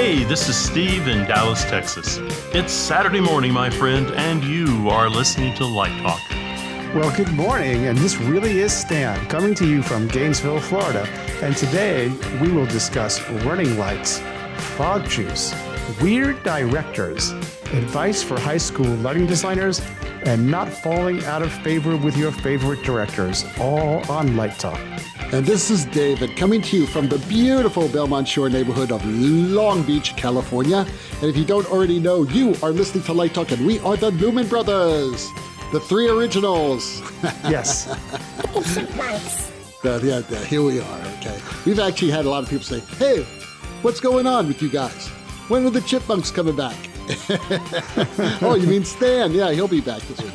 Hey, this is Steve in Dallas, Texas. It's Saturday morning, my friend, and you are listening to Light Talk. Well, good morning, and this really is Stan, coming to you from Gainesville, Florida. And today, we will discuss running lights, fog juice, weird directors, advice for high school lighting designers, and not falling out of favor with your favorite directors, all on Light Talk. And this is David, coming to you from the beautiful Belmont Shore neighborhood of Long Beach, California. And if you don't already know, you are listening to Light Talk, and we are the Lumen Brothers. The three originals. Yes. Yeah, here we are, okay. We've actually had a lot of people say, hey, what's going on with you guys? When are the Chipmunks coming back? Oh, you mean Stan? Yeah, he'll be back this week.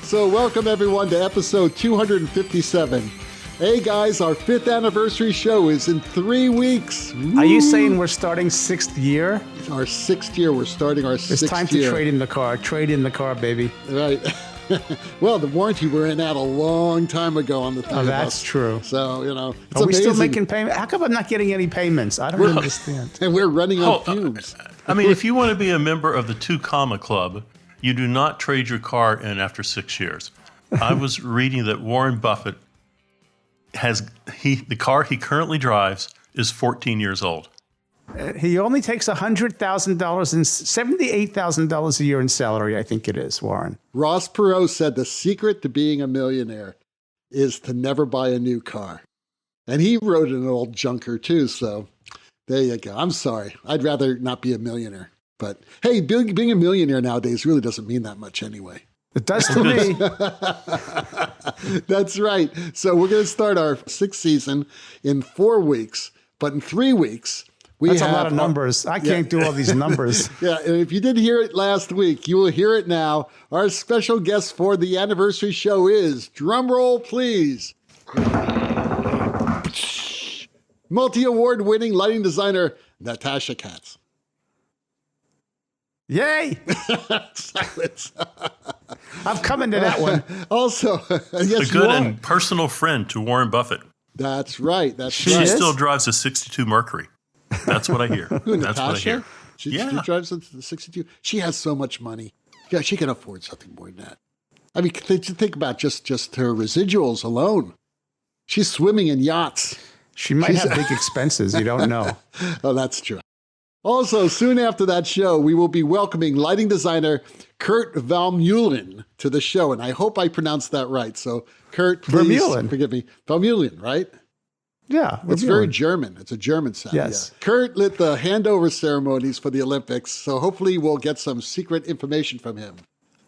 So welcome, everyone, to episode 257. Hey, guys, our 5th anniversary show is in 3 weeks. Woo! Are you saying we're starting 6th year? Our 6th year. We're starting our 6th year. It's time to trade in the car. Trade in the car, baby. Right. Well, the warranty we're in at a long time ago on the three of us. That's true. So, you know, it's Are we amazing. still making payments? How come I'm not getting any payments? I don't understand. And we're running on fumes. I mean, if you want to be a member of the 2 Comma Club, you do not trade your car in after 6 years. I was reading that Warren Buffett the car he currently drives is 14 years old. He only takes $100,000 and $78,000 a year in salary, I think it is, Warren. Ross Perot said the secret to being a millionaire is to never buy a new car. And he rode an old junker too, so there you go. I'm sorry. I'd rather not be a millionaire. But hey, being a millionaire nowadays really doesn't mean that much anyway. It does to me. That's right. So we're going to start our 6th season in 4 weeks, but in 3 weeks, That's a lot of numbers. I can't do all these numbers. Yeah, and if you didn't hear it last week, you will hear it now. Our special guest for the anniversary show is, drum roll please, multi-award winning lighting designer, Natasha Katz. Yay! Silence. I'm coming to that one. Also, yes, A good and personal friend to Warren Buffett. That's right. She still drives a 62 Mercury. That's what I hear. Who, That's Natasha? what I hear. She drives a 62. She has so much money. Yeah, she can afford something more than that. I mean, think about just her residuals alone. She's swimming in yachts. She might have big expenses. You don't know. Oh, that's true. Also, soon after that show, we will be welcoming lighting designer Kurt Vermeulen to the show. And I hope I pronounced that right. So, Kurt, please forgive me. Vermeulen, right? Yeah. It's very German. It's a German sound. Yes. Yeah. Kurt lit the handover ceremonies for the Olympics. So hopefully we'll get some secret information from him.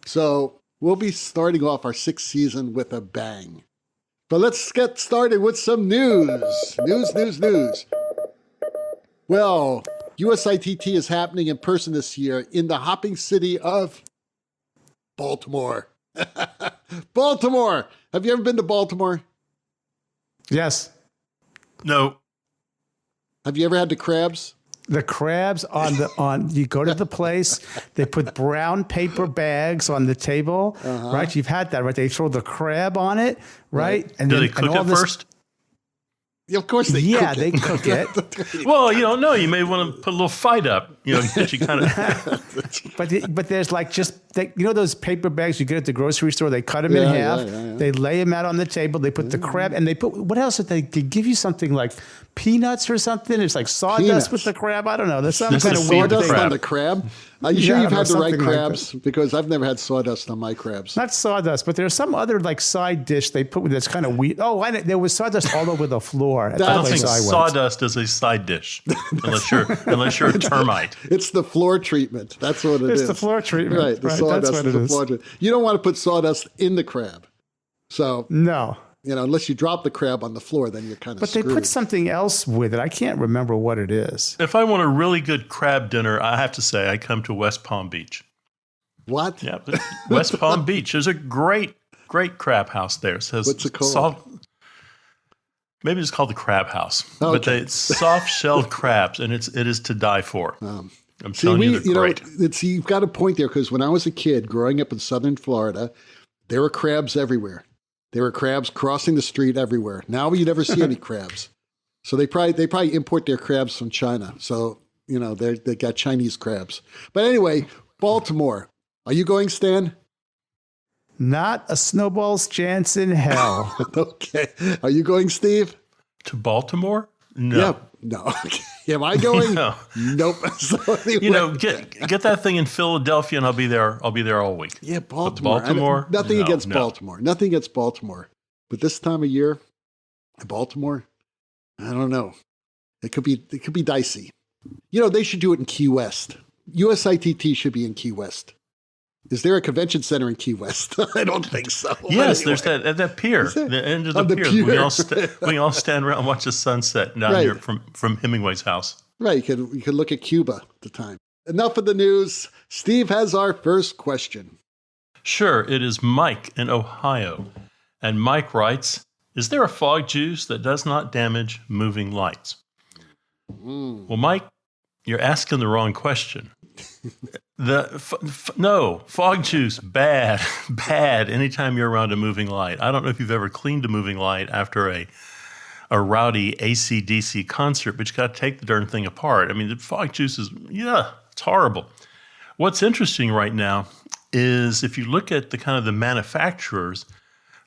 So we'll be starting off our 6th season with a bang. But let's get started with some news. News. Well, USITT is happening in person this year in the hopping city of Baltimore. Baltimore. Have you ever been to Baltimore? Yes. No. Have you ever had the crabs? The crabs you go to the place, they put brown paper bags on the table, right? You've had that, right? They throw the crab on it, right? And do they cook it first? Yeah, of course they cook it. Yeah, they cook it. Well, you don't know. You may want to put a little fight up, get you kind of. But there's like those paper bags you get at the grocery store. They cut them in half. Yeah. They lay them out on the table. They put the crab, and they put what else? They give you something like peanuts or something. It's like sawdust with the crab. I don't know. There's some kind of weird sawdust thing on the crab. Are you sure you've had the right crabs? Because I've never had sawdust on my crabs. Not sawdust, but there's some other like side dish they put that's kind of weird. Oh, there was sawdust all over the floor. I don't think sawdust is a side dish unless you're a termite. It's the floor treatment. That's what it is. It's the floor treatment. Right. The sawdust is the floor treatment. You don't want to put sawdust in the crab. So no. Unless you drop the crab on the floor, then you're kind of screwed. But they put something else with it. I can't remember what it is. If I want a really good crab dinner, I have to say I come to West Palm Beach. What? Yeah, West Palm Beach. There's a great crab house there. It says what's it called? Maybe it's called the Crab House. Okay. But it's soft-shelled crabs, and it is to die for. I'm telling you, they're great. You've got a point there, because when I was a kid growing up in southern Florida, there were crabs everywhere. There were crabs crossing the street everywhere. Now you never see any crabs. So they probably import their crabs from China. So, they got Chinese crabs. But anyway, Baltimore. Are you going, Stan? Not a snowball's chance in hell. Okay. Are you going, Steve? To Baltimore? No. Yeah. No. Am I going? No. Nope. So anyway. Get that thing in Philadelphia, and I'll be there. I'll be there all week. Yeah, But Baltimore. Nothing No, against no. Baltimore. Nothing against Baltimore. But this time of year, Baltimore, I don't know. It could be dicey. They should do it in Key West. USITT should be in Key West. Is there a convention center in Key West? I don't think so. Yes, But anyway. there's that pier, the end of the On the pier. pier. We can all stand around and watch the sunset down Right. here from Hemingway's house. Right, you could look at Cuba at the time. Enough of the news. Steve has our first question. Sure, it is Mike in Ohio. And Mike writes, is there a fog juice that does not damage moving lights? Well, Mike, you're asking the wrong question. No, fog juice, bad. Anytime you're around a moving light. I don't know if you've ever cleaned a moving light after a rowdy AC/DC concert, but you got to take the darn thing apart. I mean, the fog juice it's horrible. What's interesting right now is if you look at the manufacturers,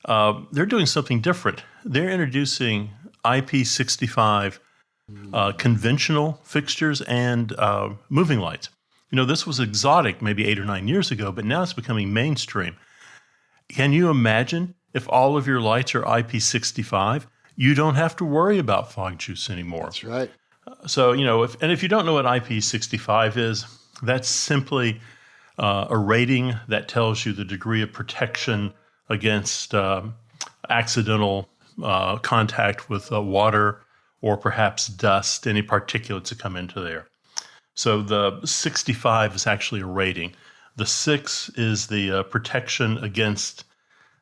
they're doing something different. They're introducing IP65 conventional fixtures and moving lights. This was exotic maybe 8 or 9 years ago, but now it's becoming mainstream. Can you imagine if all of your lights are IP65? You don't have to worry about fog juice anymore. That's right. So, if you don't know what IP65 is, that's simply a rating that tells you the degree of protection against accidental contact with water or perhaps dust, any particulates that come into there. So the 65 is actually a rating. The 6 is the protection against,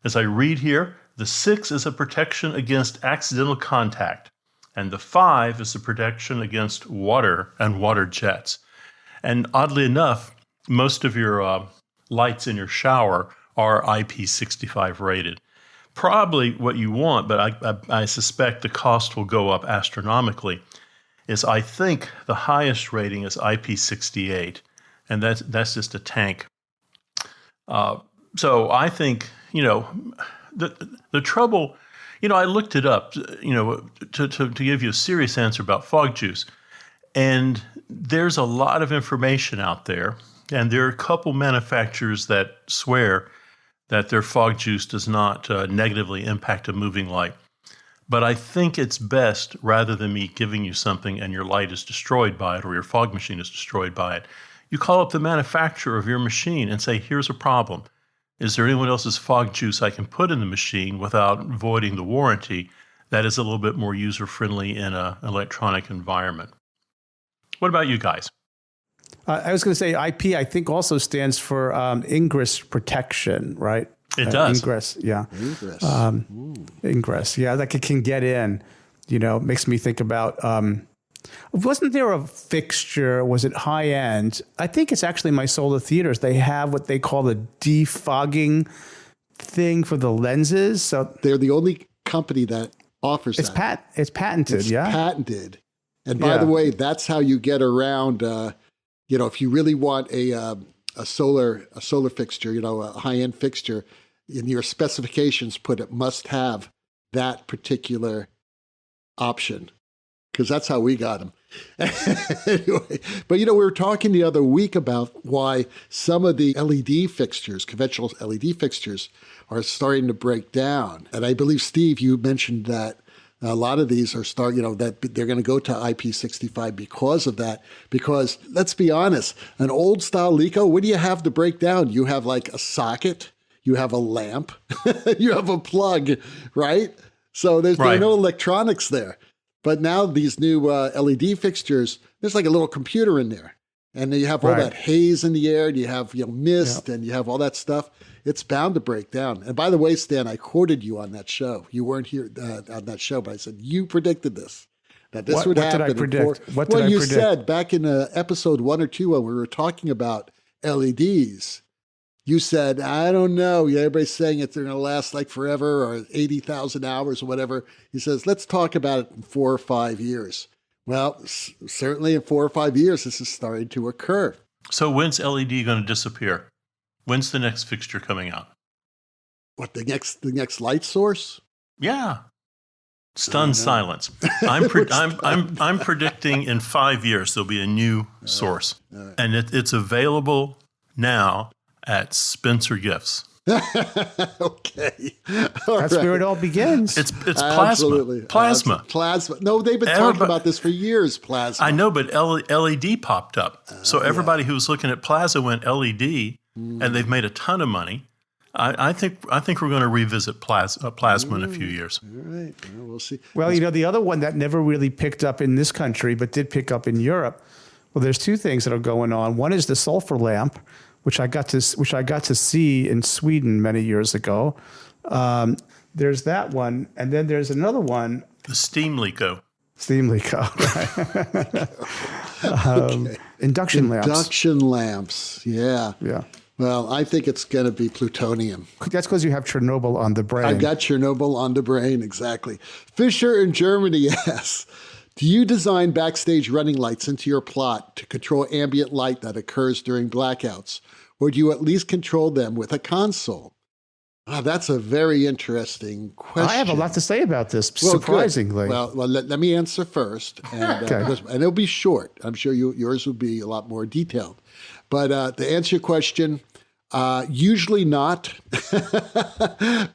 as I read here, the 6 is a protection against accidental contact, and the 5 is the protection against water and water jets. And oddly enough, most of your lights in your shower are IP65 rated. Probably what you want, but I suspect the cost will go up astronomically, is I think the highest rating is IP68, and that's just a tank. So I think, the trouble, I looked it up, to give you a serious answer about fog juice, and there's a lot of information out there, and there are a couple manufacturers that swear that their fog juice does not negatively impact a moving light. But I think it's best, rather than me giving you something and your light is destroyed by it or your fog machine is destroyed by it, you call up the manufacturer of your machine and say, here's a problem. Is there anyone else's fog juice I can put in the machine without voiding the warranty that is a little bit more user-friendly in an electronic environment? What about you guys? I was going to say IP, I think also stands for ingress protection, right? It does. Ingress, yeah. Ingress. Ingress, yeah, like it can get in. Makes me think about, wasn't there a fixture, was it high end? I think it's actually my solar theaters. They have what they call the defogging thing for the lenses. So They're the only company that offers that. It's patented, It's yeah? patented. And by the way, that's how you get around, if you really want a solar fixture, a high-end fixture, in your specifications put it must have that particular option, because that's how we got them. Anyway, but we were talking the other week about why some of the LED fixtures, conventional LED fixtures, are starting to break down. And I believe, Steve, you mentioned that a lot of these are that they're going to go to IP65 because of that. Because let's be honest, an old style Lico, what do you have to break down? You have like a socket, you have a lamp, you have a plug, right? So there are no electronics there. But now these new LED fixtures, there's like a little computer in there. And then you have all that haze in the air, and you have mist, and you have all that stuff. It's bound to break down. And by the way, Stan, I quoted you on that show. You weren't here on that show, but I said you predicted this, that this would happen. What did I predict? What did I you predict? said back in episode 1 or 2 when we were talking about LEDs. You said, I don't know. Everybody's saying they're going to last like forever or 80,000 hours or whatever. He says, let's talk about it in 4 or 5 years. Well, certainly in 4 or 5 years, this is starting to occur. So when's LED going to disappear? When's the next fixture coming out? What, the next light source? Yeah. Stunned silence. I'm predicting in 5 years there'll be a new source. Right. And it's available now at Spencer Gifts. Okay. That's where it all begins. It's Absolutely. plasma. Plasma. No, they've been talking about this for years, plasma. I know, but LED popped up. So everybody who was looking at plasma went LED, and they've made a ton of money. I think we're going to revisit plasma in a few years. All right. Well, we'll see. Well, the other one that never really picked up in this country, but did pick up in Europe. Well, there's two things that are going on. One is the sulfur lamp, which I got to see in Sweden many years ago. There's that one, and then there's another one. The Steam Leco. Okay. Induction lamps. Induction lamps. Yeah. Yeah. Well, I think it's going to be plutonium. That's because you have Chernobyl on the brain. I got Chernobyl on the brain, exactly. Fisher in Germany asks, do you design backstage running lights into your plot to control ambient light that occurs during blackouts? Or do you at least control them with a console? That's a very interesting question. I have a lot to say about this, surprisingly. Well, let me answer first, and it'll be short. I'm sure yours will be a lot more detailed. But to answer your question, usually not.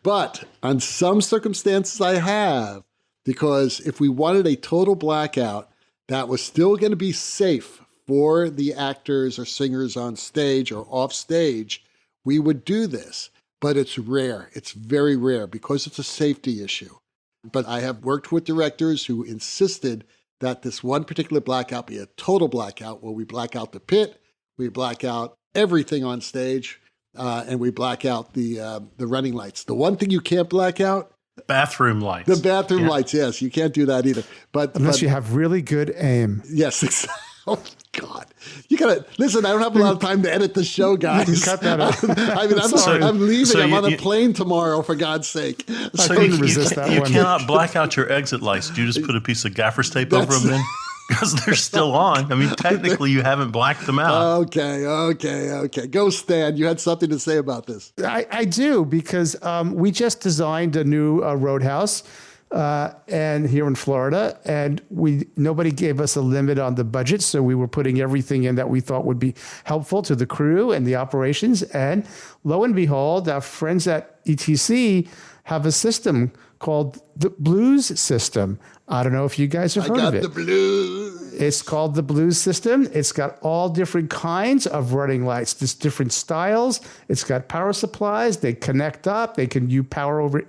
But on some circumstances I have, because if we wanted a total blackout that was still going to be safe for the actors or singers on stage or off stage, we would do this. But it's rare. It's very rare because it's a safety issue. But I have worked with directors who insisted that this one particular blackout be a total blackout where we black out the pit, we black out everything on stage, and we black out the running lights. The one thing you can't black out? Bathroom lights. The bathroom lights, yes. You can't do that either. Unless you have really good aim. Yes, exactly. Oh, God. You got to listen. I don't have a lot of time to edit the show, guys. Cut that out. I'm leaving. So I'm on a plane tomorrow, for God's sake. So you cannot black out your exit lights. Do you just put a piece of gaffer's tape over them then? Because they're still on. I mean, technically, you haven't blacked them out. Okay. Go, Stan. You had something to say about this. I do, because we just designed a new roadhouse and here in Florida, and nobody gave us a limit on the budget, so we were putting everything in that we thought would be helpful to the crew and the operations. And lo and behold, our friends at ETC have a system called the Blues system. I don't know if you guys have heard of it. I got the Blues. It's called the Blues system. It's got all different kinds of running lights, just different styles. It's got power supplies. They connect up. They can use power over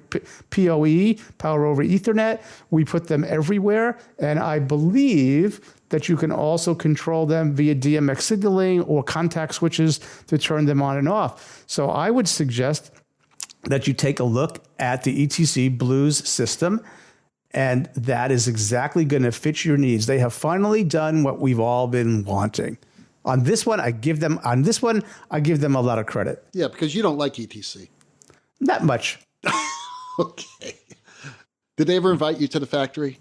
PoE, power over Ethernet. We put them everywhere. And I believe that you can also control them via DMX signaling or contact switches to turn them on and off. So I would suggest that you take a look at the ETC Blues system, and that is exactly going to fit your needs. They have finally done what we've all been wanting. On this one, I give them a lot of credit. Yeah, because you don't like ETC. Not much. Okay. Did they ever invite you to the factory?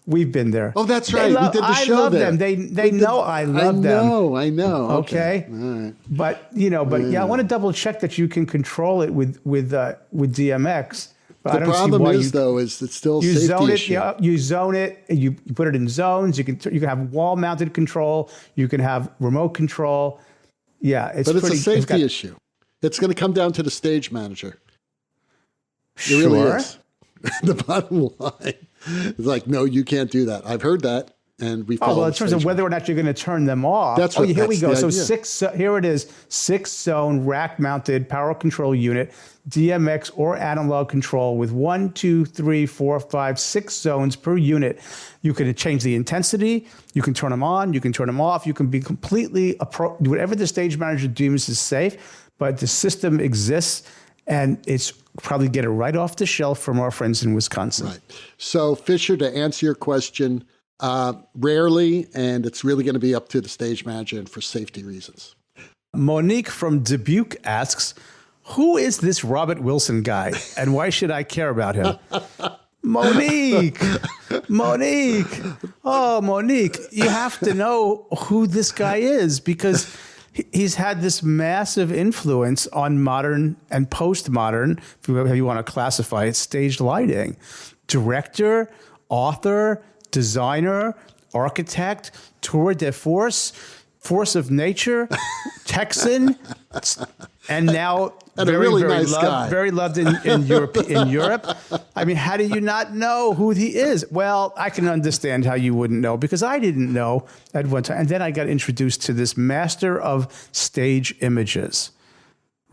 We've been there. Oh, that's right. We did the show there. I love them. They know I love them. I know. Okay. All right. But I want to double check that you can control it with DMX. But the problem is it's still you safety zone it. issue. Yeah, you zone it. You put it in zones. You can have wall mounted control. You can have remote control. Yeah, it's a safety issue. It's going to come down to the stage manager. Sure. It really is. The bottom line is like, no, you can't do that. I've heard that, and we follow. Oh well, in terms of whether or not you're going to turn them off. That's what. Here we go. So idea. Here it is: 6-zone rack-mounted power control unit, DMX or analog control with 1, 2, 3, 4, 5, 6 zones per unit. You can change the intensity. You can turn them on. You can turn them off. You can be completely whatever the stage manager deems is safe. But the system exists, and it's probably get it right off the shelf from our friends in Wisconsin. Right. So, Fisher, to answer your question, rarely, and it's really going to be up to the stage manager and for safety reasons. Monique from Dubuque asks, who is this Robert Wilson guy and why should I care about him? Monique. Oh, Monique, you have to know who this guy is because he's had this massive influence on modern and postmodern, if you want to classify it, stage lighting. Director, author, designer, architect, tour de force, force of nature, Texan, and now very loved in Europe. I mean, how do you not know who he is? Well, I can understand how you wouldn't know because I didn't know at one time. And then I got introduced to this master of stage images.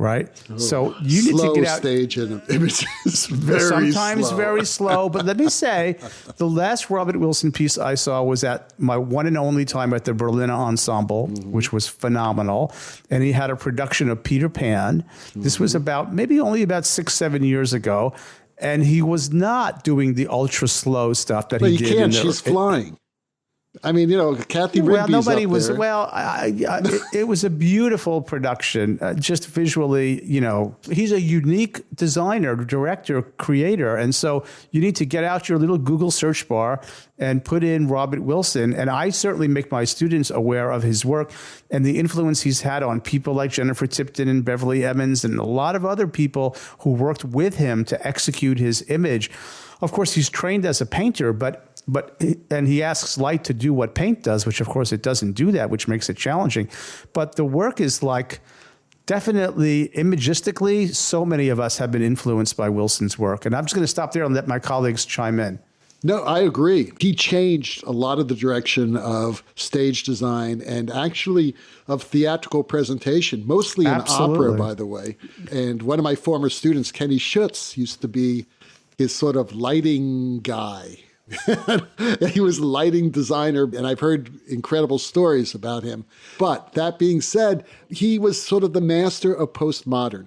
Right? So you need to get out. Stage images. Sometimes very slow. But let me say, the last Robert Wilson piece I saw was at my one and only time at the Berlin Ensemble, which was phenomenal. And he had a production of Peter Pan. This was maybe only about 6-7 years ago. And he was not doing the ultra slow stuff that he did. But you can't. She's flying. I mean, Kathy Rigby's well, nobody up was. there. Well, it was a beautiful production, just visually. He's a unique designer, director, creator, and so you need to get out your little Google search bar and put in Robert Wilson. And I certainly make my students aware of his work and the influence he's had on people like Jennifer Tipton and Beverly Emmons and a lot of other people who worked with him to execute his image. Of course, he's trained as a painter, and he asks light to do what paint does, which of course it doesn't do that, which makes it challenging. But the work is definitely imagistically, so many of us have been influenced by Wilson's work. And I'm just going to stop there and let my colleagues chime in. No, I agree. He changed a lot of the direction of stage design and actually of theatrical presentation, mostly in opera, by the way. And one of my former students, Kenny Schutz, used to be his sort of lighting guy. He was a lighting designer, and I've heard incredible stories about him. But that being said, he was sort of the master of postmodern.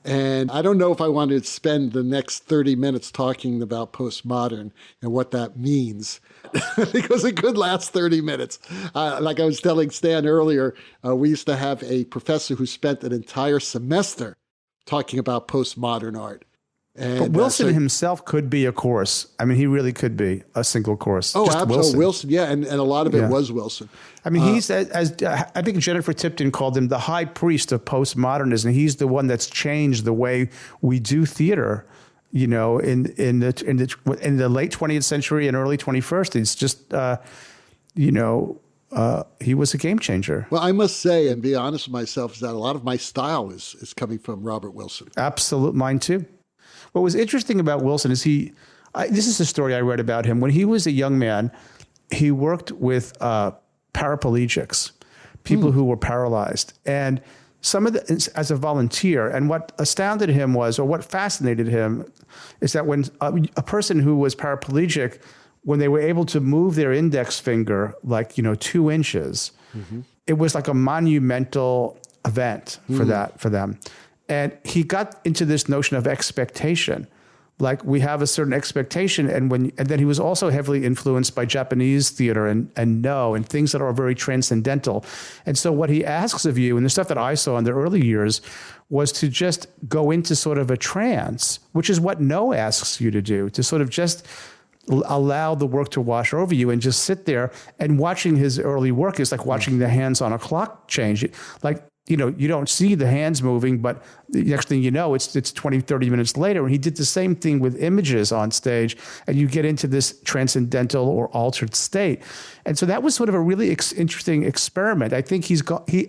And I don't know if I want to spend the next 30 minutes talking about postmodern and what that means, because it could last 30 minutes. Like I was telling Stan earlier, we used to have a professor who spent an entire semester talking about postmodern art. And, but Wilson himself could be a course. I mean, he really could be a single course. Oh, absolutely. Wilson, yeah. And a lot of it was Wilson. I mean, he's, as I think Jennifer Tipton called him, the high priest of postmodernism. He's the one that's changed the way we do theater, in the late 20th century and early 21st. It's just, he was a game changer. Well, I must say, and be honest with myself, is that a lot of my style is coming from Robert Wilson. Absolutely. Mine too. What was interesting about Wilson is this is a story I read about him. When he was a young man, he worked with paraplegics, people who were paralyzed, and as a volunteer. And what astounded him or what fascinated him is that when a person who was paraplegic, when they were able to move their index finger 2 inches, it was like a monumental event for them. And he got into this notion of expectation. Like we have a certain expectation. And then he was also heavily influenced by Japanese theater and things that are very transcendental. And so what he asks of you, and the stuff that I saw in the early years, was to just go into sort of a trance, which is what No asks you to do, to sort of just allow the work to wash over you and just sit there. And watching his early work is like watching the hands on a clock change. You don't see the hands moving, but the next thing you know, it's 20, 30 minutes later. And he did the same thing with images on stage, and you get into this transcendental or altered state. And so that was sort of a really interesting experiment. I think he,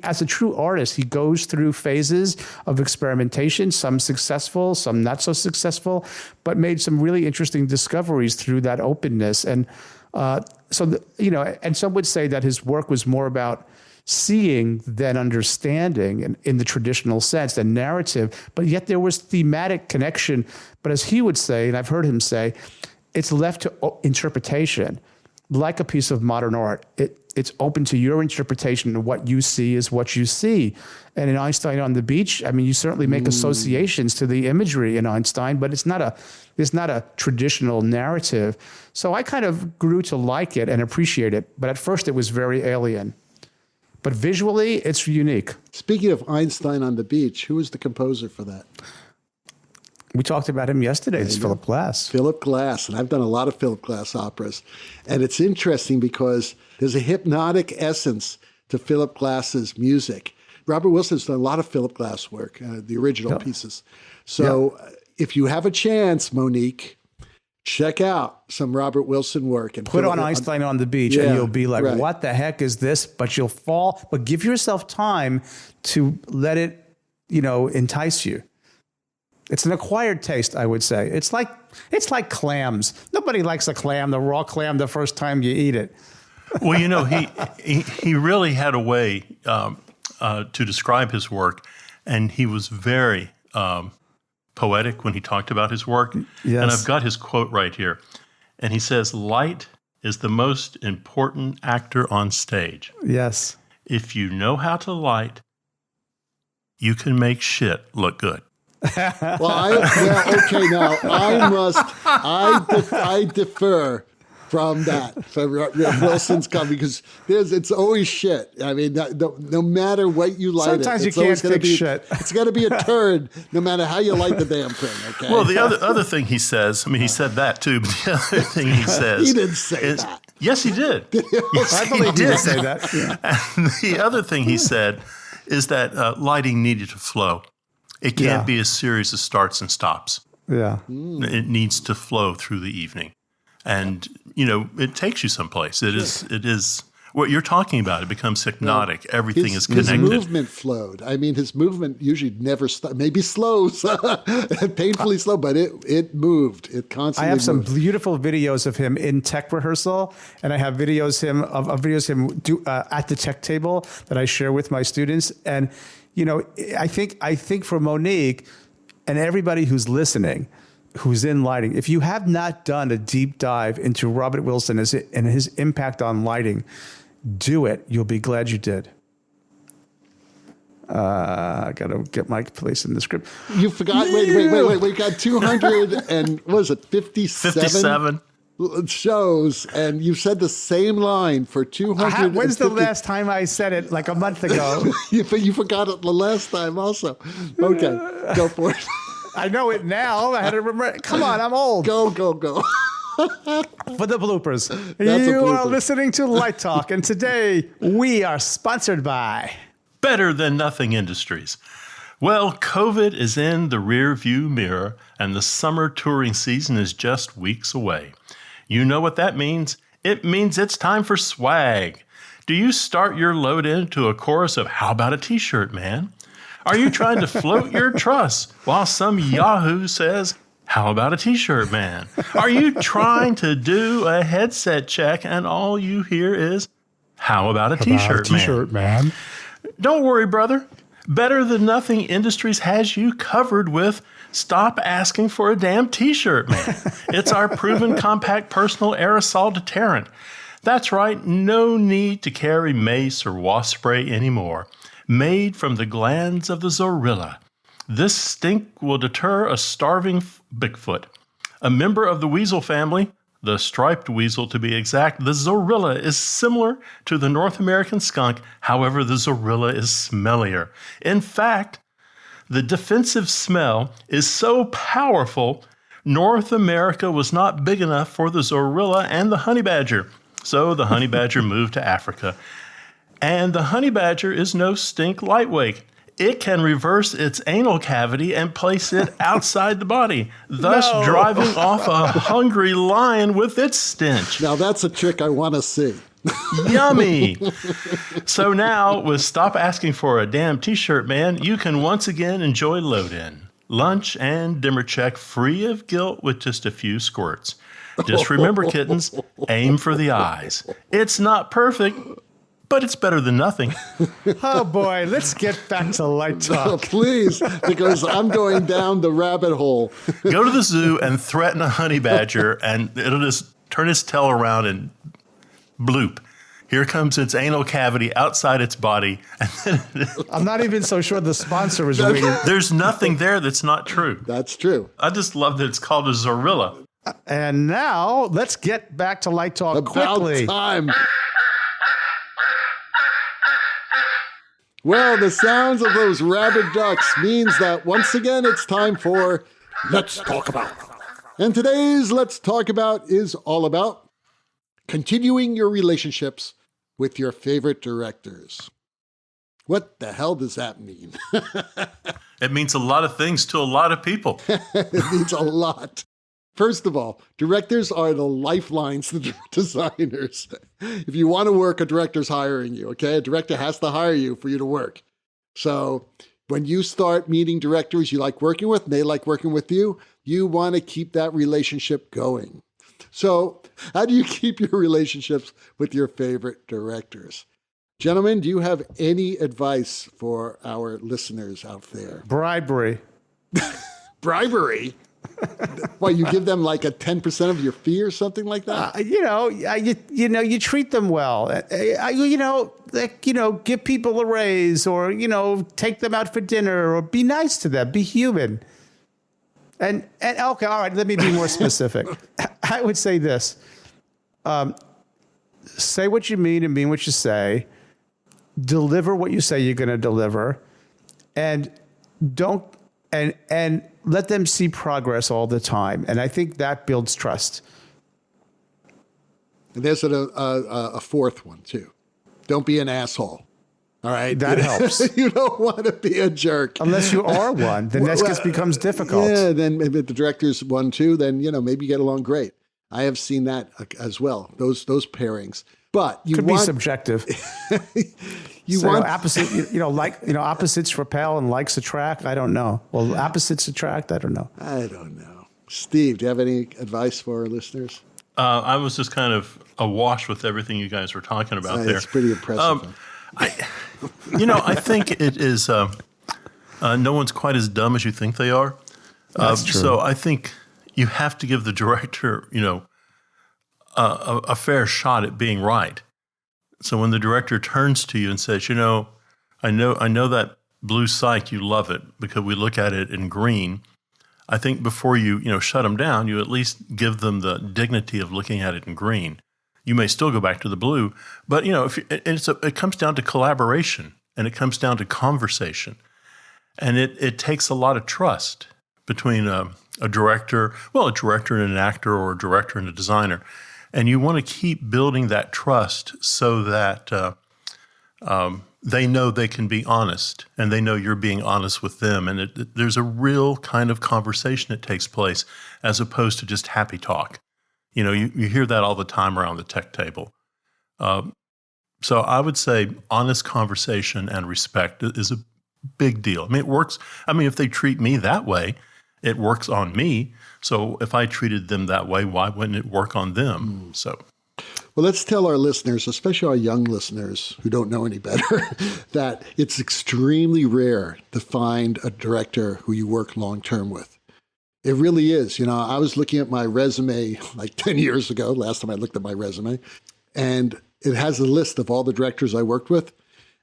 as a true artist, he goes through phases of experimentation, some successful, some not so successful, but made some really interesting discoveries through that openness. And and some would say that his work was more about seeing than understanding in the traditional sense, the narrative, but yet there was thematic connection. But as he would say, and I've heard him say, it's left to interpretation, like a piece of modern art. It's open to your interpretation, and what you see is what you see. And in Einstein on the Beach, I mean, you certainly make associations to the imagery in Einstein, but it's not a traditional narrative. So I kind of grew to like it and appreciate it, but at first it was very alien. But visually, it's unique. Speaking of Einstein on the Beach, who was the composer for that? We talked about him yesterday. It's Philip Glass. Philip Glass, and I've done a lot of Philip Glass operas. And it's interesting because there's a hypnotic essence to Philip Glass's music. Robert Wilson's done a lot of Philip Glass work, the original pieces. So if you have a chance, Monique, check out some Robert Wilson work. And put on Einstein on the Beach, and you'll be like, what the heck is this? But you'll fall. But give yourself time to let it, entice you. It's an acquired taste, I would say. It's like clams. Nobody likes a clam, the raw clam, the first time you eat it. Well, he really had a way to describe his work, and he was very poetic when he talked about his work. Yes. And I've got his quote right here. And he says, "Light is the most important actor on stage. Yes. If you know how to light, you can make shit look good." Okay, now I defer from that, from Wilson's coming, because it's always shit. I mean, no matter what you light sometimes it's you can't fix shit. It's going to be a turd, no matter how you light the damn thing, okay? Well, the other thing he says, he said that too, but the other thing he says... He didn't say that. Yes, he did. Yes, I believe he did say that. Yeah. And the other thing he said is that lighting needed to flow. It can't be a series of starts and stops. Yeah. It needs to flow through the evening. And, it takes you someplace. It is what you're talking about. It becomes hypnotic. Everything is connected. His movement flowed. I mean, his movement usually never stopped. Maybe slow, painfully slow, but it moved. It constantly I have some moved. beautiful videos of him in tech rehearsal, and I have videos of him at the tech table that I share with my students. And, I think for Monique and everybody who's listening, who's in lighting, if you have not done a deep dive into Robert Wilson and his impact on lighting, do it. You'll be glad you did. I got to get my place in the script. You forgot. Wait. We got 200 and what was it, 57 shows, and you said the same line for 200. When's the last time I said it? Like a month ago. You forgot it the last time also. Okay, go for it. I know it now. I had to remember. Come on, I'm old. Go. For the bloopers. That's You a blooper. are listening to Light Talk, and today we are sponsored by Better Than Nothing Industries. Well, COVID is in the rear view mirror, and the summer touring season is just weeks away. You know what that means? It means it's time for swag. Do you start your load into a chorus of "How about a t-shirt, man"? Are you trying to float your truss while some yahoo says, "How about a t-shirt, man"? Are you trying to do a headset check and all you hear is, "How about a t-shirt, man"? Don't worry, brother. Better Than Nothing Industries has you covered with "Stop Asking for a Damn T-Shirt, Man." It's our proven compact personal aerosol deterrent. That's right, no need to carry mace or wasp spray anymore. Made from the glands of the Zorilla, this stink will deter a starving Bigfoot. A member of the weasel family, the striped weasel to be exact, the Zorilla is similar to the North American skunk. However, the Zorilla is smellier. In fact, the defensive smell is so powerful, North America was not big enough for the Zorilla and the honey badger. So the honey badger moved to Africa. And the honey badger is no stink lightweight. It can reverse its anal cavity and place it outside the body, thus driving off a hungry lion with its stench. Now that's a trick I want to see. Yummy. So now, with "Stop Asking for a Damn T-Shirt, Man," you can once again enjoy load-in, lunch, and dimmer check free of guilt with just a few squirts. Just remember, kittens, aim for the eyes. It's not perfect, but it's better than nothing. Oh boy, let's get back to Light Talk. Please, because I'm going down the rabbit hole. Go to the zoo and threaten a honey badger, and it'll just turn its tail around and bloop. Here comes its anal cavity outside its body. I'm not even so sure the sponsor is waiting. There's nothing there that's not true. That's true. I just love that it's called a Zorilla. And now, let's get back to Light Talk About quickly. time. Well, the sounds of those rabid ducks means that once again it's time for Let's Talk About. And today's Let's Talk About is all about continuing your relationships with your favorite directors. What the hell does that mean? It means a lot of things to a lot of people. It means a lot. First of all, directors are the lifelines to designers. If you want to work, a director's hiring you, okay? A director has to hire you for you to work. So when you start meeting directors you like working with, and they like working with you, you want to keep that relationship going. So how do you keep your relationships with your favorite directors? Gentlemen, do you have any advice for our listeners out there? Bribery. Bribery? What, you give them like a 10% of your fee or something like that? You treat them well. Give people a raise, or take them out for dinner, or be nice to them. Be human. And okay, all right. Let me be more specific. I would say this: say what you mean and mean what you say. Deliver what you say you're going to deliver, and don't and let them see progress all the time. And I think that builds trust. And there's a fourth one, too. Don't be an asshole. All right? That helps. You don't want to be a jerk. Unless you are one, then that just becomes difficult. Yeah, then if the director's one, too, then, maybe you get along great. I have seen that as well, those pairings. But you could be subjective. Opposites repel and likes attract. I don't know. Well, opposites attract. I don't know. I don't know. Steve, do you have any advice for our listeners? I was just kind of awash with everything you guys were talking about there. It's pretty impressive. I think it is. No one's quite as dumb as you think they are. That's true. So I think you have to give the director, a fair shot at being right. So when the director turns to you and says, I know that blue psych, you love it because we look at it in green. I think before you shut them down, you at least give them the dignity of looking at it in green. You may still go back to the blue, but it comes down to collaboration, and it comes down to conversation, and it takes a lot of trust between a director and an actor, or a director and a designer. And you want to keep building that trust so that they know they can be honest, and they know you're being honest with them. And there's a real kind of conversation that takes place, as opposed to just happy talk. You hear that all the time around the tech table. So I would say honest conversation and respect is a big deal. I mean, it works. I mean, if they treat me that way, it works on me. So if I treated them that way, why wouldn't it work on them? So, well, let's tell our listeners, especially our young listeners who don't know any better, that it's extremely rare to find a director who you work long-term with. It really is. I was looking at my resume like 10 years ago, last time I looked at my resume, and it has a list of all the directors I worked with,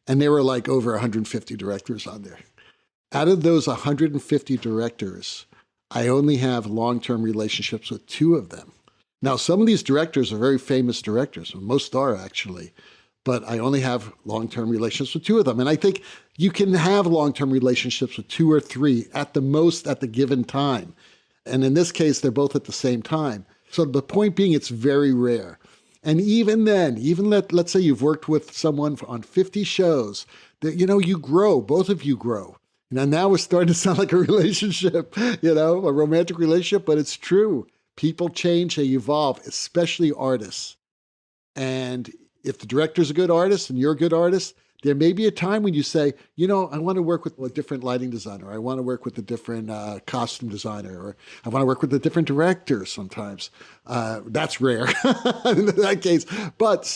and there were like over 150 directors on there. Out of those 150 directors, I only have long-term relationships with 2 of them. Now, some of these directors are very famous directors, most are actually, but I only have long-term relationships with 2 of them. And I think you can have long-term relationships with 2 or 3 at the most at the given time. And in this case, they're both at the same time. So the point being, it's very rare. And even then, let's say you've worked with someone on 50 shows, that you grow, both of you grow. Now it's starting to sound like a relationship, a romantic relationship, but it's true. People change, they evolve, especially artists. And if the director's a good artist and you're a good artist, there may be a time when you say, I want to work with a different lighting designer. I want to work with a different costume designer, or I want to work with a different director sometimes. That's rare in that case. But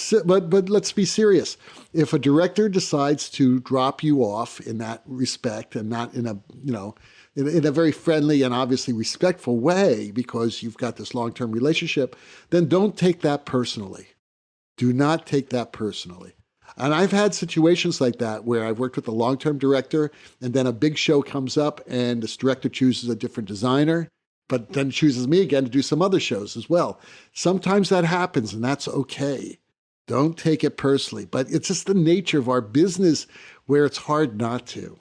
let's be serious. If a director decides to drop you off in that respect, and not in a very friendly and obviously respectful way, because you've got this long-term relationship, then don't take that personally. Do not take that personally. And I've had situations like that where I've worked with a long-term director, and then a big show comes up and this director chooses a different designer, but then chooses me again to do some other shows as well. Sometimes that happens, and that's okay. Don't take it personally. But it's just the nature of our business where it's hard not to.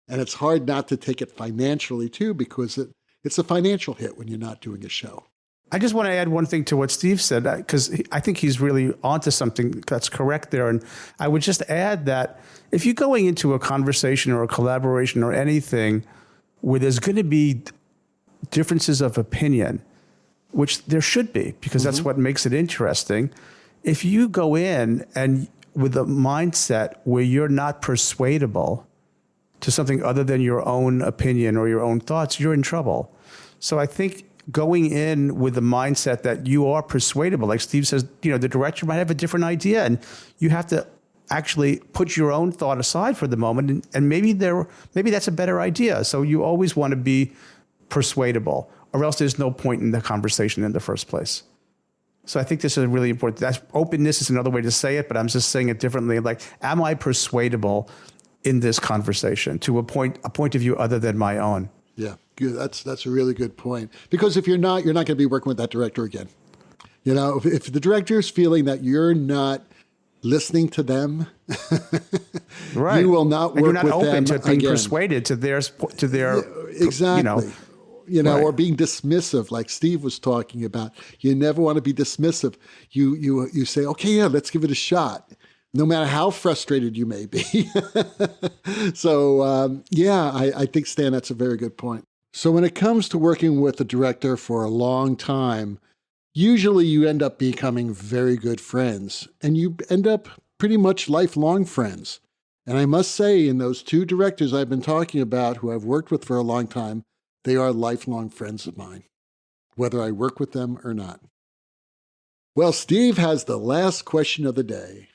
And it's hard not to take it financially, too, because it's a financial hit when you're not doing a show. I just want to add one thing to what Steve said, because I think he's really onto something that's correct there. And I would just add that if you're going into a conversation or a collaboration or anything where there's going to be differences of opinion, which there should be, because that's what makes it interesting. If you go in and with a mindset where you're not persuadable to something other than your own opinion or your own thoughts, you're in trouble. So I think going in with the mindset that you are persuadable, like Steve says, the director might have a different idea, and you have to actually put your own thought aside for the moment, and maybe that's a better idea. So you always want to be persuadable, or else there's no point in the conversation in the first place. So I think this is really important. Openness is another way to say it, but I'm just saying it differently. Like, am I persuadable in this conversation to a point of view other than my own? Yeah, good. That's a really good point. Because if you're not going to be working with that director again. If the director is feeling that you're not listening to them, right, you will not work with them again. You're not open to being persuaded to their exactly. Or being dismissive, like Steve was talking about. You never want to be dismissive. You say, okay, yeah, let's give it a shot, no matter how frustrated you may be. So, I think, Stan, that's a very good point. So when it comes to working with a director for a long time, usually you end up becoming very good friends, and you end up pretty much lifelong friends. And I must say, in those two directors I've been talking about who I've worked with for a long time, they are lifelong friends of mine, whether I work with them or not. Well, Steve has the last question of the day.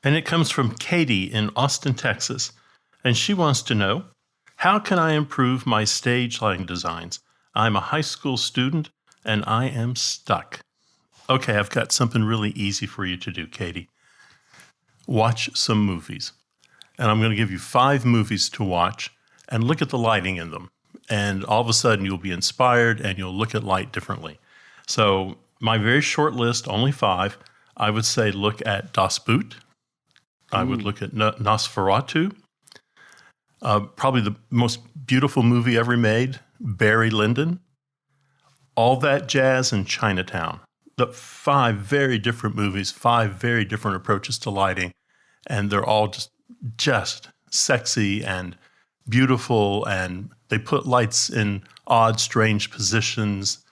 And it comes from Katie in Austin, Texas. And she wants to know, how can I improve my stage lighting designs? I'm a high school student and I am stuck. Okay, I've got something really easy for you to do, Katie. Watch some movies. And I'm going to give you 5 movies to watch and look at the lighting in them. And all of a sudden you'll be inspired and you'll look at light differently. So my very short list, only 5, I would say look at Das Boot. I would look at Nosferatu. Probably the most beautiful movie ever made, Barry Lyndon. All That Jazz, and Chinatown. The 5 very different movies, 5 very different approaches to lighting. And they're all just sexy and beautiful, and they put lights in odd, strange positions.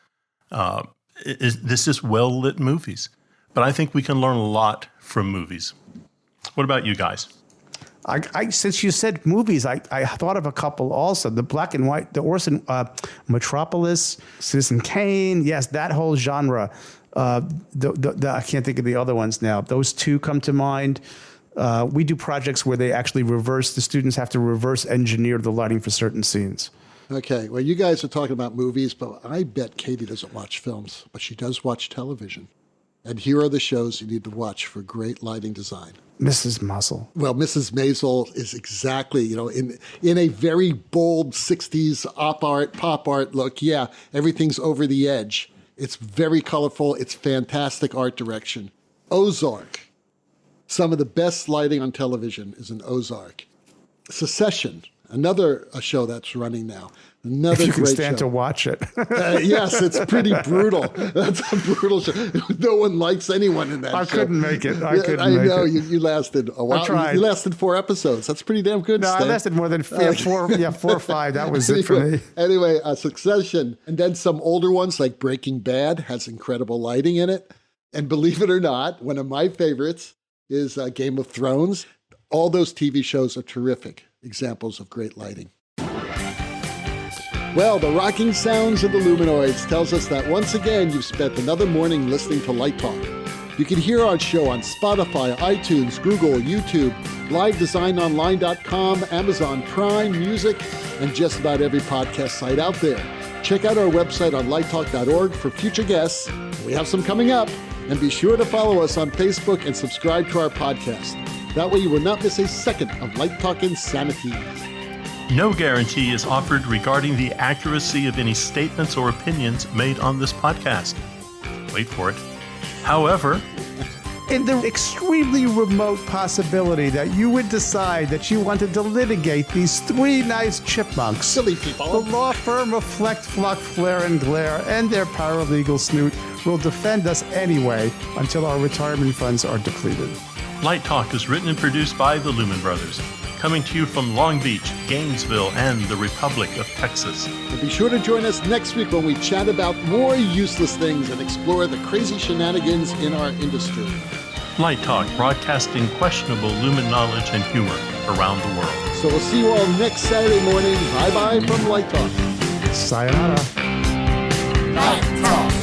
This is well-lit movies. But I think we can learn a lot from movies. What about you guys? Since you said movies, I thought of a couple also. The black and white, the Orson, Metropolis, Citizen Kane. Yes, that whole genre. I can't think of the other ones now. Those 2 come to mind. We do projects where the students have to reverse engineer the lighting for certain scenes. Okay, well, you guys are talking about movies, but I bet Katie doesn't watch films, but she does watch television. And here are the shows you need to watch for great lighting design. Mrs. Maisel. Well, Mrs. Maisel is exactly, in a very bold 60s pop art look. Yeah, everything's over the edge. It's very colorful. It's fantastic art direction. Ozark. Some of the best lighting on television is in Ozark. Succession, another show that's running now. Another if you can great stand show. To watch it. Yes, it's pretty brutal. That's a brutal show. No one likes anyone in that show. I couldn't make it. I know. You lasted a while. I tried. You lasted 4 episodes. That's pretty damn good, No, Stan. I lasted more than 4 or 5. That was it for me. Anyway, Succession. And then some older ones like Breaking Bad has incredible lighting in it. And believe it or not, one of my favorites is Game of Thrones. All those TV shows are terrific examples of great lighting. Well, the rocking sounds of the Luminoids tells us that once again you've spent another morning listening to Light Talk. You can hear our show on Spotify, iTunes, Google, YouTube, livedesignonline.com, Amazon Prime, Music, and just about every podcast site out there. Check out our website on lighttalk.org for future guests. We have some coming up. And be sure to follow us on Facebook and subscribe to our podcast. That way you will not miss a second of Light Talk Insanity. No guarantee is offered regarding the accuracy of any statements or opinions made on this podcast. Wait for it. However, In the extremely remote possibility that you would decide that you wanted to litigate these three nice chipmunks, Silly people. the law firm of Fleck, Fluck, Flare, and Glare and their paralegal snoot will defend us anyway until our retirement funds are depleted. Light Talk is written and produced by the Lumen Brothers, coming to you from Long Beach, Gainesville, and the Republic of Texas. And be sure to join us next week when we chat about more useless things and explore the crazy shenanigans in our industry. Light Talk, broadcasting questionable Lumen knowledge and humor around the world. So we'll see you all next Saturday morning. Bye-bye from Light Talk. Sayonara. Light Talk.